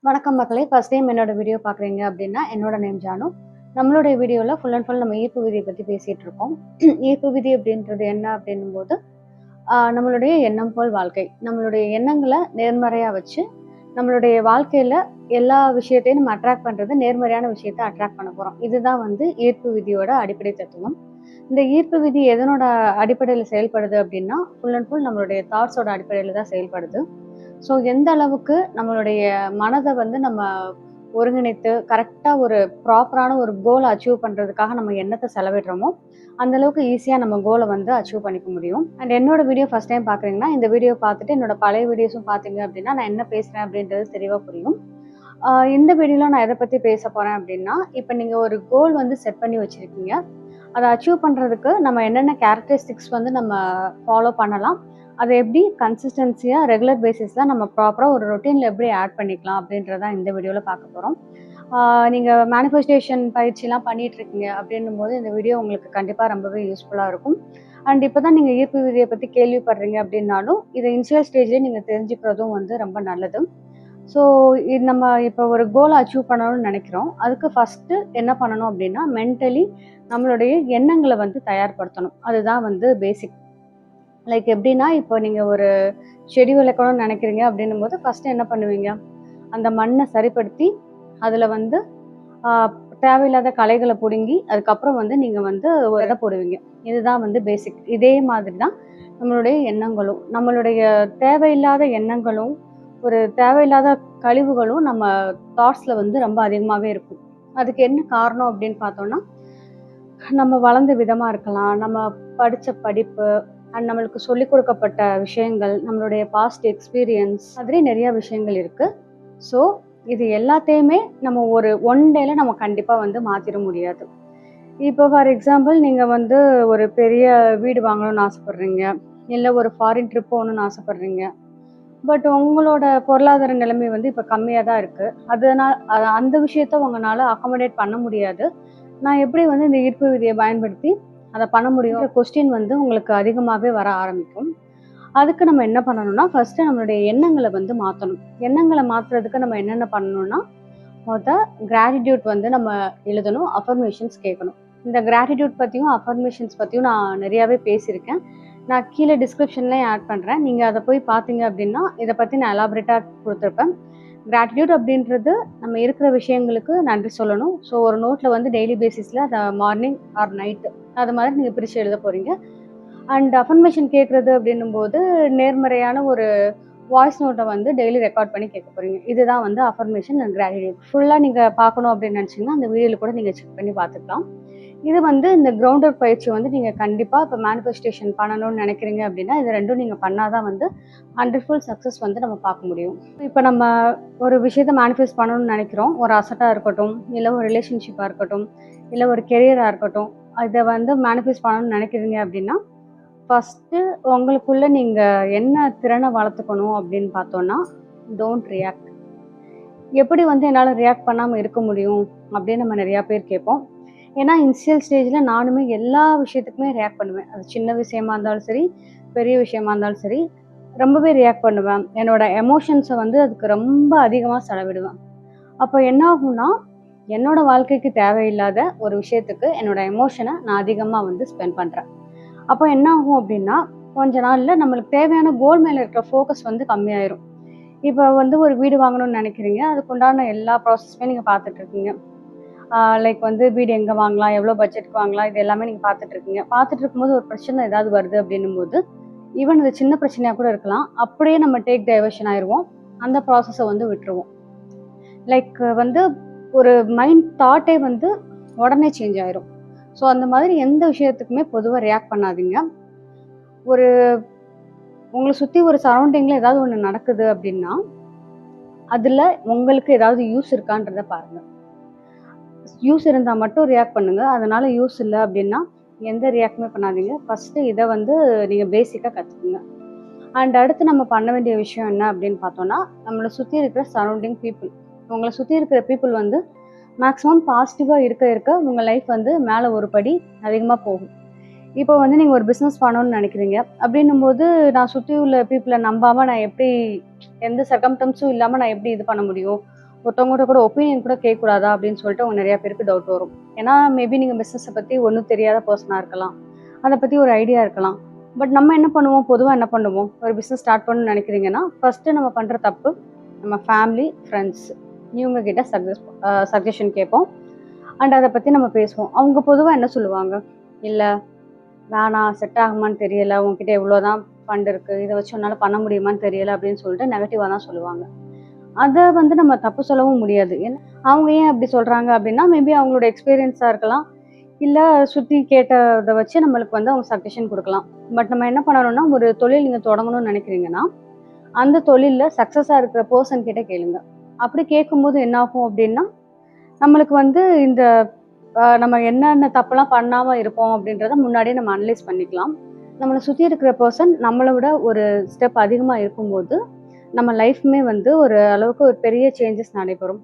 வணக்கம் மக்களே! First time என்னோட வீடியோ பார்க்குறீங்க அப்படின்னா, என்னோட நேம் ஜானு. நம்மளுடைய வீடியோல ஃபுல் அண்ட் ஃபுல் நம்ம ஈர்ப்பு விதிய பத்தி பேசிட்டு இருக்கோம். ஈர்ப்பு விதி அப்படின்றது என்ன அப்படின்னும்போது, நம்மளுடைய எண்ணம் போல் வாழ்க்கை. நம்மளுடைய எண்ணங்கள நேர்மறையா வச்சு, நம்மளுடைய வாழ்க்கையில எல்லா விஷயத்தையும் நம்ம அட்ராக்ட் பண்றது நேர்மறையான விஷயத்த அட்ராக்ட் பண்ண போறோம். இதுதான் வந்து ஈர்ப்பு விதியோட அடிப்படை தத்துவம். இந்த ஈர்ப்பு விதி எதனோட அடிப்படையில செயல்படுது அப்படின்னா, ஃபுல் அண்ட் ஃபுல் நம்மளுடைய தாட்ஸோட அடிப்படையில தான் செயல்படுது. ஸோ எந்த அளவுக்கு நம்மளுடைய மனத வந்து நம்ம ஒருங்கிணைத்து கரெக்டா ஒரு ப்ராப்பரான ஒரு கோல அச்சீவ் பண்றதுக்காக நம்ம எண்ணத்த செலவிடுறோமோ, அந்த அளவுக்கு ஈஸியா நம்ம கோல வந்து அச்சீவ் பண்ணிக்க முடியும். அண்ட் என்னோட வீடியோ ஃபர்ஸ்ட் டைம் பார்க்குறீங்கன்னா, இந்த வீடியோ பார்த்துட்டு என்னோட பழைய வீடியோஸும் பார்த்தீங்க அப்படின்னா, நான் என்ன பேசுறேன் அப்படின்றது தெளிவா புரியும். இந்த வீடியோல நான் எத பத்தி பேச போறேன் அப்படின்னா, இப்ப நீங்க ஒரு கோல் வந்து செட் பண்ணி வச்சிருக்கீங்க. அத அச்சீவ் பண்றதுக்கு நம்ம என்னென்ன கேரக்டரிஸ்டிக்ஸ் வந்து நம்ம ஃபாலோ பண்ணலாம். அத எப்படி கன்சிஸ்டன்சியா ரெகுலர் பேசிஸ்ல நம்ம ப்ராப்பரா ஒரு ரொட்டீன்ல எப்படி ஆட் பண்ணிக்கலாம் அப்படின்றத இந்த வீடியோல பார்க்க போறோம். நீங்க மேனிஃபெஸ்டேஷன் பயிற்சிலாம் பண்ணிட்டு இருக்கீங்க அப்படின்னும்போது இந்த வீடியோ உங்களுக்கு கண்டிப்பா ரொம்பவே யூஸ்ஃபுல்லா இருக்கும். அண்ட் இப்பதான் நீங்க ஈர்ப்பு விதிய பத்தி கேள்விப்படுறீங்க அப்படின்னாலும், இத இனிஷியல் ஸ்டேஜ்லயே நீங்க தெரிஞ்சுக்கிறதும் வந்து ரொம்ப நல்லது. ஸோ இது நம்ம இப்போ ஒரு கோலை அச்சீவ் பண்ணணும்னு நினைக்கிறோம். அதுக்கு ஃபர்ஸ்ட்டு என்ன பண்ணணும் அப்படின்னா, மென்டலி நம்மளுடைய எண்ணங்கள வந்து தயார்படுத்தணும். அதுதான் வந்து பேசிக். லைக் எப்படின்னா, இப்போ நீங்க ஒரு செடி வளர்க்கணும்னு நினைக்கிறீங்க அப்படின்னும்போது, ஃபர்ஸ்ட்டு என்ன பண்ணுவீங்க? அந்த மண்ண சரிப்படுத்தி, அதில வந்து ஆ தேவையில்லாத களைகள புடுங்கி, அதுக்கப்புறம் வந்து நீங்க வந்து ஒரு விதை போடுவீங்க. இதுதான் வந்து பேசிக். இதே மாதிரி தான் நம்மளுடைய எண்ணங்களும். நம்மளுடைய தேவையில்லாத எண்ணங்களும், ஒரு தேவையில்லாத கழிவுகளும் நம்ம தாட்ஸ்ல வந்து ரொம்ப அதிகமாவே இருக்கும். அதுக்கு என்ன காரணம் அப்படின்னு பார்த்தோம்னா, நம்ம வளர்ந்த விதமா இருக்கலாம். நம்ம படிச்ச படிப்பு, அண்ட் நம்மளுக்கு சொல்லிக் கொடுக்கப்பட்ட விஷயங்கள், நம்மளுடைய பாஸ்ட் எக்ஸ்பீரியன்ஸ் மாதிரி நிறைய விஷயங்கள் இருக்கு. ஸோ இது எல்லாத்தையுமே நம்ம ஒரு ஒன் டேல நம்ம கண்டிப்பா வந்து மாத்திட முடியாது. இப்போ ஃபார் எக்ஸாம்பிள் நீங்க வந்து ஒரு பெரிய வீடு வாங்கணும்னு ஆசைப்படுறீங்க. இல்ல ஒரு ஃபாரின் ட்ரிப் போகணும்னு ஆசைப்படுறீங்க. பட் உங்களோட பொருளாதார நிலைமை வந்து இப்ப கம்மியா தான் இருக்கு. அந்த விஷயத்த உங்கனால அக்காமடேட் பண்ண முடியாது. நான் எப்படி வந்து இந்த ஈர்ப்பு விதிய பயன்படுத்தி அத பண்ண முடியும்ன்ற கொஸ்டின் வந்து உங்களுக்கு அதிகமாவே வர ஆரம்பிக்கும். அதுக்கு நம்ம என்ன பண்ணணும்னா, ஃபர்ஸ்ட்டு நம்மளுடைய எண்ணங்கள வந்து மாத்தணும். எண்ணங்கள மாத்துறதுக்கு நம்ம என்னென்ன பண்ணணும்னா, மொத கிராட்டிட்யூட் வந்து நம்ம எழுதணும். அஃபர்மேஷன்ஸ் கேட்கணும். இந்த கிராட்டிட்யூட் பத்தியும், அஃபர்மேஷன்ஸ் பத்தியும் நான் நிறையாவே பேசியிருக்கேன். நான் கீழ டிஸ்கிரிப்ஷன்லயும் ஆட் பண்றேன். நீங்க அத போய் பார்த்தீங்க அப்படின்னா, இத பத்தி நான் எலாபரேட்டா குடுத்துருப்பேன். கிராட்டிட்யூட் அப்படின்றது நம்ம இருக்கிற விஷயங்களுக்கு நன்றி சொல்லணும். ஸோ ஒரு நோட்ல வந்து டெய்லி பேசிஸ்ல அத மார்னிங் ஆர் நைட் அது மாதிரி நீங்க பிரிச்சு எழுத போறீங்க. அண்ட் அஃபர்மேஷன் கேட்கறது அப்படின்னும்போது, நேர்மறையான ஒரு வாய்ஸ் நோட்ட வந்து டெய்லி ரெக்கார்ட் பண்ணி கேட்க போறீங்க. இதுதான் வந்து அஃபர்மேஷன் அண்ட் கிராட்டிட்யூட். ஃபுல்லா நீங்க பார்க்கணும் அப்படின்னு நினைச்சீங்கன்னா, அந்த வீடியோல கூட நீங்க செக் பண்ணி பார்த்துக்கலாம். இது வந்து இந்த கிரவுண்ட் ஒர்க் பயிற்சி வந்து நீங்க கண்டிப்பா இப்ப மேனிஃபெஸ்டேஷன் பண்ணணும்னு நினைக்கிறீங்க அப்படின்னா, இது 2ம் நீங்க பண்ணா தான் வந்து 100% சக்சஸ் வந்து நம்ம பார்க்க முடியும். இப்ப நம்ம ஒரு விஷயத்த மேனிஃபெஸ்ட் பண்ணணும்னு நினைக்கிறோம். ஒரு அசட்டா இருக்கட்டும், இல்ல ஒரு ரிலேஷன்ஷிப்பா இருக்கட்டும், இல்ல ஒரு கெரியரா இருக்கட்டும். இத வந்து மேனிஃபெஸ்ட் பண்ணணும்னு நினைக்கிறீங்க அப்படின்னா, ஃபர்ஸ்ட்டு உங்களுக்குள்ள நீங்க என்ன திறன வளர்த்துக்கணும் அப்படின்னு பார்த்தோம்னா, டோன்ட் ரியாக்ட். எப்படி வந்து என்னால ரியாக்ட் பண்ணாம இருக்க முடியும்? அப்படின்னு நம்ம நெறைய பேர் கேட்போம். ஏன்னா, இனிஷியல் ஸ்டேஜ்ல நானுமே எல்லா விஷயத்துக்குமே ரியாக்ட் பண்ணுவேன். அது சின்ன விஷயமா இருந்தாலும் சரி, பெரிய விஷயமா இருந்தாலும் சரி, ரொம்பவே ரியாக்ட் பண்ணுவேன். என்னோட எமோஷன்ஸ வந்து அதுக்கு ரொம்ப அதிகமா செலவிடுவேன். அப்ப என்ன ஆகும்னா, என்னோட வாழ்க்கைக்கு தேவையில்லாத ஒரு விஷயத்துக்கு என்னோட எமோஷன நான் அதிகமா வந்து ஸ்பெண்ட் பண்றேன். அப்போ என்ன ஆகும் அப்படின்னா, கொஞ்ச நாள்ல நம்மளுக்கு தேவையான கோல் மேல இருக்கிற ஃபோக்கஸ் வந்து கம்மியாயிரும். இப்ப வந்து ஒரு வீடு வாங்கணும்னு நெனைக்கிறீங்க. அதுக்குண்டான எல்லா ப்ராசஸுமே நீங்க பார்த்துட்டு இருக்கீங்க. லைக் வந்து வீடு எங்க வாங்கலாம்? எவ்வளோ பட்ஜெட்க்கு வாங்கலாம்? இது எல்லாமே நீங்க பார்த்துட்டு இருக்கீங்க. பார்த்துட்டு இருக்கும்போது ஒரு பிரச்சனை ஏதாவது வருது அப்படின்னும்போது, ஈவன் அது சின்ன பிரச்சனையா கூட இருக்கலாம். அப்படியே நம்ம டேக் டைவர்ஷன் ஆயிருவோம். அந்த ப்ராசஸ வந்து விட்டுருவோம். லைக் வந்து ஒரு மைண்ட் தாட்டே வந்து உடனே சேஞ்ச் ஆயிரும். ஸோ அந்த மாதிரி எந்த விஷயத்துக்குமே பொதுவா ரியாக்ட் பண்ணாதீங்க. ஒரு உங்கள சுத்தி ஒரு சரவுண்டிங்ல ஏதாவது ஒண்ணு நடக்குது அப்படின்னா, அதுல உங்களுக்கு ஏதாவது யூஸ் இருக்கான்றத பாருங்க. யூஸ் இருந்தா மட்டும் ரியாக்ட் பண்ணுங்க. அதனால யூஸ் இல்ல அப்படின்னா, எந்த ரியாக்ட்டுமே பண்ணாதீங்க. ஃபர்ஸ்ட்டு இத வந்து நீங்க பேசிக்கா கத்துக்குங்க. அண்ட் அடுத்து நம்ம பண்ண வேண்டிய விஷயம் என்ன அப்படின்னு பார்த்தோம்னா, நம்மள சுத்தி இருக்கிற சரவுண்டிங் பீப்பிள். உங்கள சுத்தி இருக்கிற பீப்பிள் வந்து மேக்ஸிமம் பாசிட்டிவா இருக்க இருக்க உங்க லைஃப் வந்து மேல ஒரு படி அதிகமா போகும். இப்போ வந்து நீங்க ஒரு பிசினஸ் பண்ணணும்னு நினைக்கிறீங்க. அப்படின்னும்போது நான் சுத்தி உள்ள பீப்பிள நம்பாம நான் எப்படி எந்த சர்கம்டன்ஸும் இல்லாம நான் எப்படி இது பண்ண முடியும்? ஒருத்தவங்ககிட்ட கூட ஒப்பீனியன் கூட கேட்கக்கூடாதா அப்படின்னு சொல்லிட்டு அவங்க நிறைய பேருக்கு டவுட் வரும். ஏன்னா மேபி நீங்கள் பிஸ்னஸை பற்றி ஒன்றும் தெரியாத பர்சனாக இருக்கலாம், அதை பற்றி ஒரு ஐடியா இருக்கலாம். பட் நம்ம என்ன பண்ணுவோம், பொதுவாக என்ன பண்ணுவோம், ஒரு பிஸ்னஸ் ஸ்டார்ட் பண்ணணும்னு நினைக்கிறீங்கன்னா ஃபஸ்ட்டு நம்ம பண்ணுற தப்பு, நம்ம ஃபேமிலி ஃப்ரெண்ட்ஸ் இவங்க கிட்ட சஜஷன் கேட்போம். அண்ட் அதை பற்றி நம்ம பேசுவோம். அவங்க பொதுவாக என்ன சொல்லுவாங்க, இல்லை வேணாம், செட் ஆகுமான்னு தெரியலை, உங்ககிட்ட எவ்வளோதான் ஃபண்ட் இருக்குது, இதை வச்சு உன்னால் பண்ண முடியுமான்னு தெரியலை அப்படின்னு சொல்லிட்டு நெகட்டிவாக தான் சொல்லுவாங்க. அதை வந்து நம்ம தப்பு சொல்லவும் முடியாது. ஏன்னா அவங்க ஏன் அப்படி சொல்கிறாங்க அப்படின்னா மேபி அவங்களோட எக்ஸ்பீரியன்ஸாக இருக்கலாம், இல்லை சுற்றி கேட்டதை வச்சு நம்மளுக்கு வந்து அவங்க சஜஷன் கொடுக்கலாம். பட் நம்ம என்ன பண்ணணும்னா, ஒரு தொழில் நீங்கள் தொடங்கணும்னு நினைக்கிறீங்கன்னா அந்த தொழிலில் சக்ஸஸாக இருக்கிற பர்சன் கிட்ட கேளுங்க. அப்படி கேட்கும்போது என்ன ஆகும் அப்படின்னா, நம்மளுக்கு வந்து இந்த நம்ம என்னென்ன தப்பெல்லாம் பண்ணாமல் இருப்போம் அப்படின்றத முன்னாடியே நம்ம அனலைஸ் பண்ணிக்கலாம். நம்மளை சுற்றி இருக்கிற பர்சன் நம்மளை விட ஒரு ஸ்டெப் அதிகமாக இருக்கும்போது நம்ம லைஃப்மே வந்து ஒரு அளவுக்கு ஒரு பெரிய சேஞ்சஸ் நடைபெறும்.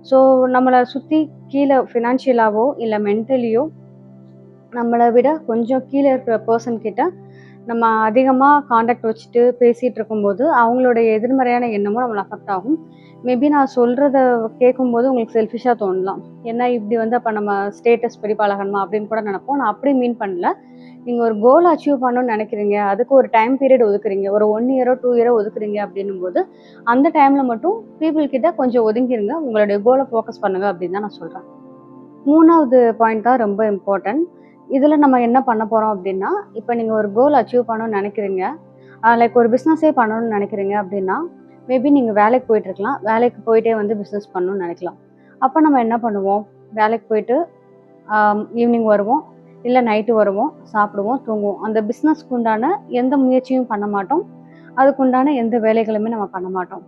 ஸோ நம்மளை சுற்றி கீழே ஃபினான்ஷியலாவோ இல்லை மென்டலியோ நம்மளை விட கொஞ்சம் கீழே இருக்கிற பர்சன் கிட்ட நம்ம அதிகமாக காண்டாக்ட் வச்சுட்டு பேசிகிட்டு இருக்கும்போது அவங்களுடைய எதிர்மறையான எண்ணமும் நம்மளை அஃபெக்ட் ஆகும். மேபி நான் சொல்கிறத கேட்கும்போது உங்களுக்கு செல்ஃபிஷாக தோணலாம், ஏன்னா இப்படி வந்து அப்போ நம்ம ஸ்டேட்டஸ் படி பழகணுமா அப்படின்னு கூட நினைப்போம். நான் அப்படி மீன் பண்ணல. நீங்கள் ஒரு கோல் அச்சீவ் பண்ணணும்னு நினைக்கிறீங்க, அதுக்கு ஒரு டைம் பீரியட் ஒதுக்குறீங்க, ஒரு 1 இயரோ 2 இயரோ ஒதுக்குறீங்க அப்படின்னும் போது அந்த டைமில் மட்டும் பீப்புள் கிட்ட கொஞ்சம் ஒதுங்கிருங்க, உங்களுடைய கோலை ஃபோக்கஸ் பண்ணுங்க அப்படின்னு தான் நான் சொல்கிறேன். 3வது பாயிண்ட் தான் ரொம்ப இம்பார்ட்டன்ட். இதில் நம்ம என்ன பண்ண போகிறோம் அப்படின்னா, இப்போ நீங்கள் ஒரு கோல் அச்சீவ் பண்ணணும்னு நினைக்கிறீங்க, லைக் ஒரு பிஸ்னஸே பண்ணணும்னு நினைக்கிறீங்க அப்படின்னா மேபி நீங்கள் வேலைக்கு போயிட்டுருக்கலாம், வேலைக்கு போயிட்டே வந்து பிஸ்னஸ் பண்ணணும்னு நினைக்கலாம். அப்போ நம்ம என்ன பண்ணுவோம், வேலைக்கு போயிட்டு ஈவினிங் வருவோம், இல்லை நைட்டு வருவோம், சாப்பிடுவோம், தூங்குவோம். அந்த பிஸ்னஸ்க்கு உண்டான எந்த முயற்சியும் பண்ண மாட்டோம், அதுக்குண்டான எந்த வேலைகளுமே நம்ம பண்ண மாட்டோம்.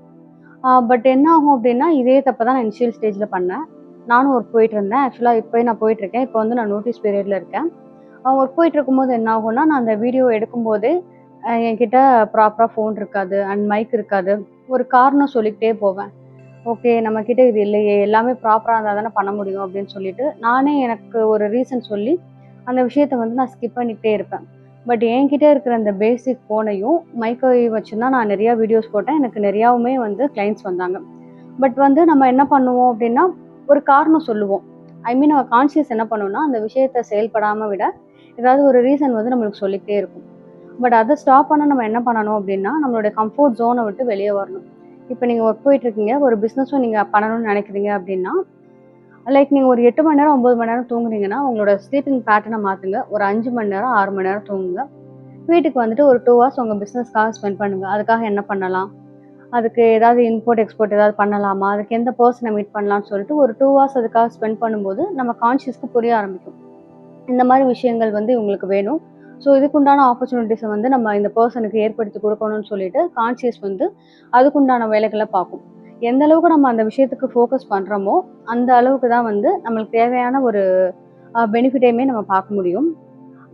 பட் என்ன ஆகும் அப்படின்னா, இதே தப்பை தான் நான் இனிஷியல் ஸ்டேஜில் பண்ணேன். நானும் ஒர்க் போயிட்டு இருந்தேன். ஆக்சுவலாக இப்போ நான் போயிட்டுருக்கேன். இப்போ வந்து நான் நோட்டீஸ் பீரியடில் இருக்கேன். ஒர்க் போயிட்டு இருக்கும்போது என்ன ஆகும்னா, நான் அந்த வீடியோ எடுக்கும்போதே என்கிட்ட ப்ராப்பராக ஃபோன் இருக்காது அண்ட் மைக் இருக்காது. ஒரு காரணம் சொல்லிக்கிட்டே போவேன். ஓகே, நம்மக்கிட்ட இது இல்லையே, எல்லாமே ப்ராப்பராக இருந்தால் தானே பண்ண முடியும் அப்படின்னு சொல்லிட்டு நானே எனக்கு ஒரு ரீசன் சொல்லி அந்த விஷயத்த வந்து நான் ஸ்கிப் பண்ணிக்கிட்டே இருப்பேன். பட் என்கிட்ட இருக்கிற அந்த பேசிக் ஃபோனையும் மைக்கையும் வச்சு தான் நான் நிறையா வீடியோஸ் போட்டேன். எனக்கு நிறையாவுமே வந்து கிளைண்ட்ஸ் வந்தாங்க. பட் வந்து நம்ம என்ன பண்ணுவோம் அப்படின்னா, ஒரு காரணம் சொல்லுவோம். நம்ம கான்ஷியஸ் என்ன பண்ணுவோம்னா, அந்த விஷயத்தை செயல்படாமல் விட ஏதாவது ஒரு ரீசன் வந்து நம்மளுக்கு சொல்லிக்கிட்டே இருக்கும். பட் அதை ஸ்டாப் பண்ண நம்ம என்ன பண்ணணும் அப்படின்னா, நம்மளுடைய கம்ஃபர்ட் ஜோனை விட்டு வெளியே வரணும். இப்போ நீங்கள் ஒர்க் போயிட்டுருக்கீங்க, ஒரு பிஸ்னஸும் நீங்கள் பண்ணணும்னு நினைக்கிறீங்க அப்படின்னா, லைக் நீங்கள் ஒரு 8 மணி நேரம் 9 மணி நேரம் தூங்குறீங்கன்னா உங்களோட ஸ்லீப்பிங் பேட்டர்னை மாற்றுங்க. ஒரு 5 மணி நேரம் 6 மணி நேரம் தூங்குங்க. வீட்டுக்கு வந்துட்டு ஒரு 2 ஹவர்ஸ் உங்கள் பிஸ்னஸ்க்காக ஸ்பெண்ட் பண்ணுங்கள். அதுக்காக என்ன பண்ணலாம், அதுக்கு ஏதாவது இம்போர்ட் எக்ஸ்போர்ட் ஏதாவது பண்ணலாமா, அதுக்கு எந்த பர்சனை மீட் பண்ணலாம்னு சொல்லிட்டு ஒரு 2 ஹவர்ஸ் அதுக்காக ஸ்பெண்ட் பண்ணும்போது நம்ம கான்ஷியஸ்க்கு புரிய ஆரம்பிக்கும், இந்த மாதிரி விஷயங்கள் வந்து இவங்களுக்கு வேணும். ஸோ இதுக்குண்டான ஆப்பர்ச்சுனிட்டிஸை வந்து நம்ம இந்த பர்சனுக்கு ஏற்படுத்தி கொடுக்கணும்னு சொல்லிட்டு கான்ஷியஸ் வந்து அதுக்குண்டான வேலைகளை பார்க்கும். எந்த அளவுக்கு நம்ம அந்த விஷயத்துக்கு ஃபோக்கஸ் பண்ணுறோமோ அந்த அளவுக்கு தான் வந்து நம்மளுக்கு தேவையான ஒரு பெனிஃபிட்டையுமே நம்ம பார்க்க முடியும்.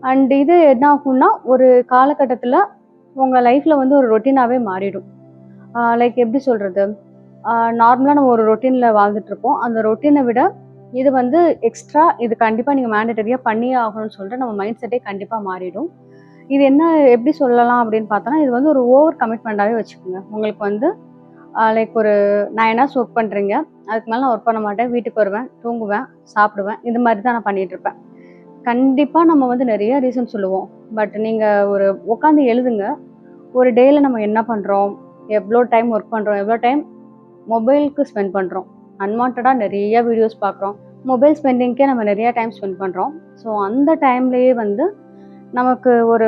அண்ட் இது என்ன ஆகும்னா, ஒரு காலகட்டத்தில் உங்கள் லைஃப்பில் வந்து ஒரு ரொட்டீனாகவே மாறிடும். லைக் எப்படி சொல்கிறது, நார்மலாக நம்ம ஒரு ரொட்டீனில் வாழ்ந்துட்டுருப்போம். அந்த ரொட்டீனை விட இது வந்து எக்ஸ்ட்ரா, இது கண்டிப்பாக நீங்கள் மேண்டட்டரியாக பண்ணியே ஆகணும்னு சொல்லிட்டு நம்ம மைண்ட் செட்டே கண்டிப்பாக மாறிடும். இது என்ன எப்படி சொல்லலாம் அப்படின்னு பார்த்தோன்னா, இது வந்து ஒரு ஓவர் கமிட்மெண்ட்டாகவே வச்சுக்கோங்க. உங்களுக்கு வந்து லைக் ஒரு 9 ஹவர்ஸ் ஒர்க் பண்ணுறீங்க, அதுக்கு மேலே நான் ஒர்க் பண்ண மாட்டேன், வீட்டுக்கு வருவேன், தூங்குவேன், சாப்பிடுவேன், இது மாதிரி தான் நான் பண்ணிகிட்ருப்பேன். கண்டிப்பாக நம்ம வந்து நிறைய ரீசன் சொல்லுவோம். பட் நீங்கள் ஒரு உட்காந்து எழுதுங்க, ஒரு டேயில் நம்ம என்ன பண்ணுறோம், எவ்வளோ டைம் ஒர்க் பண்ணுறோம், எவ்வளோ டைம் மொபைலுக்கு ஸ்பெண்ட் பண்ணுறோம், அன்வான்டாக நிறைய வீடியோஸ் பார்க்குறோம், மொபைல் ஸ்பெண்டிங்க்கே நம்ம நிறையா டைம் ஸ்பெண்ட் பண்ணுறோம். ஸோ அந்த டைம்லேயே வந்து நமக்கு ஒரு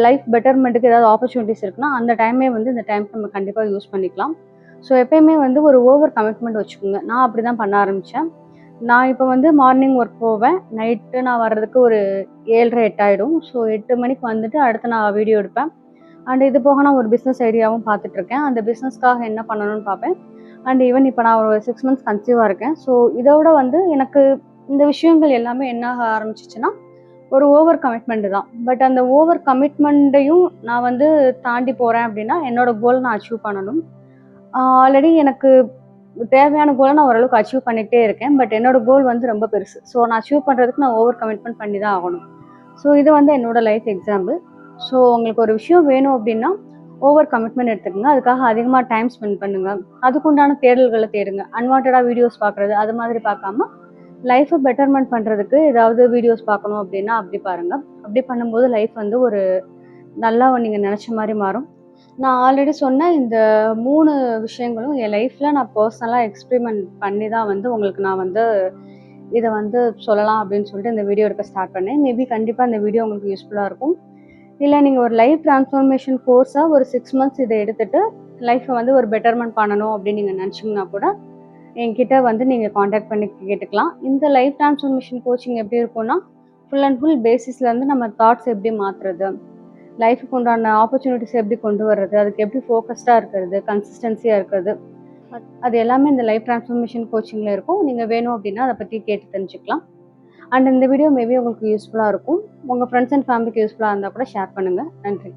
லைஃப் பெட்டர்மெண்ட்டுக்கு ஏதாவது ஆப்பர்ச்சுனிட்டிஸ் இருக்குன்னா அந்த டைமே வந்து இந்த டைம் நம்ம கண்டிப்பாக யூஸ் பண்ணிக்கலாம். ஸோ எப்பயுமே வந்து ஒரு ஓவர் கமிட்மெண்ட் வச்சுக்கோங்க. நான் அப்படி தான் பண்ண ஆரம்பித்தேன். நான் இப்போ வந்து மார்னிங் ஒர்க் போவேன், நைட்டு நான் வர்றதுக்கு ஒரு 7:30 8 ஆகிடும். ஸோ 8 மணிக்கு வந்துட்டு அடுத்து நான் வீடியோ எடுப்பேன். அண்ட் இது போக நான் ஒரு பிஸ்னஸ் ஐடியாவும் பார்த்துட்ருக்கேன். அந்த பிஸ்னஸ்க்காக என்ன பண்ணணும்னு பார்ப்பேன். அண்ட் ஈவன் இப்போ நான் ஒரு 6 மந்த்ஸ் கன்சீவாக இருக்கேன். ஸோ இதோட வந்து எனக்கு இந்த விஷயங்கள் எல்லாமே என்ன ஆக ஆரம்பிச்சிச்சுன்னா, ஒரு ஓவர் கமிட்மெண்ட் தான். பட் அந்த ஓவர் கமிட்மெண்ட்டையும் நான் வந்து தாண்டி போகிறேன் அப்படின்னா என்னோட கோல் நான் அச்சீவ் பண்ணணும். ஆல்ரெடி எனக்கு தேவையான கோலை நான் ஓரளவுக்கு அச்சீவ் பண்ணிகிட்டே இருக்கேன். பட் என்னோட கோல் வந்து ரொம்ப பெருசு. ஸோ நான் அச்சீவ் பண்ணுறதுக்கு நான் ஓவர் கமிட்மெண்ட் பண்ணி தான் ஆகணும். ஸோ இது வந்து என்னோட லைஃப் எக்ஸாம்பிள். ஸோ உங்களுக்கு ஒரு விஷயம் வேணும் அப்படின்னா ஓவர் கமிட்மெண்ட் எடுத்துக்கோங்க. அதுக்காக அதிகமாக டைம் ஸ்பெண்ட் பண்ணுங்க. அதுக்குண்டான தேடல்களை தேடுங்க. அன்வான்டா வீடியோஸ் பார்க்குறது அது மாதிரி பார்க்காம லைஃப்பை பெட்டர்மெண்ட் பண்ணுறதுக்கு ஏதாவது வீடியோஸ் பார்க்கணும் அப்படின்னா அப்படி பாருங்க. அப்படி பண்ணும்போது லைஃப் வந்து ஒரு நல்லா நீங்கள் நினச்ச மாதிரி மாறும். நான் ஆல்ரெடி சொன்ன இந்த 3 விஷயங்களும் என் லைஃப்பில் நான் பர்சனலாக எக்ஸ்பெரிமெண்ட் பண்ணி தான் வந்து உங்களுக்கு நான் வந்து இதை வந்து சொல்லலாம் அப்படின்னு சொல்லிட்டு இந்த வீடியோ எடுக்க ஸ்டார்ட் பண்ணேன். மேபி கண்டிப்பாக இந்த வீடியோ உங்களுக்கு யூஸ்ஃபுல்லாக இருக்கும். இல்லை நீங்கள் ஒரு லைஃப் ட்ரான்ஸ்ஃபார்மேஷன் கோர்ஸாக ஒரு 6 months இதை எடுத்துகிட்டு லைஃப்பை வந்து ஒரு பெட்டர்மெண்ட் பண்ணணும் அப்படின்னு நீங்கள் நினச்சிங்கன்னா கூட என்கிட்ட வந்து நீங்கள் காண்டாக்ட் பண்ணி கேட்டுக்கலாம். இந்த லைஃப் ட்ரான்ஸ்ஃபார்மேஷன் கோச்சிங் எப்படி இருக்கும்னா ஃபுல் அண்ட் ஃபுல் பேசிஸ்லேருந்து நம்ம தாட்ஸ் எப்படி மாற்றுறது, லைஃபுக்கு உண்டான ஆப்பர்ச்சுனிட்டிஸ் எப்படி கொண்டு வர்றது, அதுக்கு எப்படி ஃபோக்கஸ்டாக இருக்கிறது, கன்சிஸ்டன்சியாக இருக்கிறது, அது எல்லாமே இந்த லைஃப் ட்ரான்ஸ்ஃபார்மேஷன் கோச்சிங்கில் இருக்கும். நீங்கள் வேணும் அப்படின்னா அதை பற்றி கேட்டு தெரிஞ்சுக்கலாம். அண்ட் இந்த வீடியோ மேபி உங்களுக்கு யூஸ்ஃபுல்லாக இருக்கும். உங்கள் ஃப்ரெண்ட்ஸ் அண்ட் ஃபேமிலிக்கு யூஸ்ஃபுல்லாக இருந்தால் கூட ஷேர் பண்ணுங்கள். நன்றி.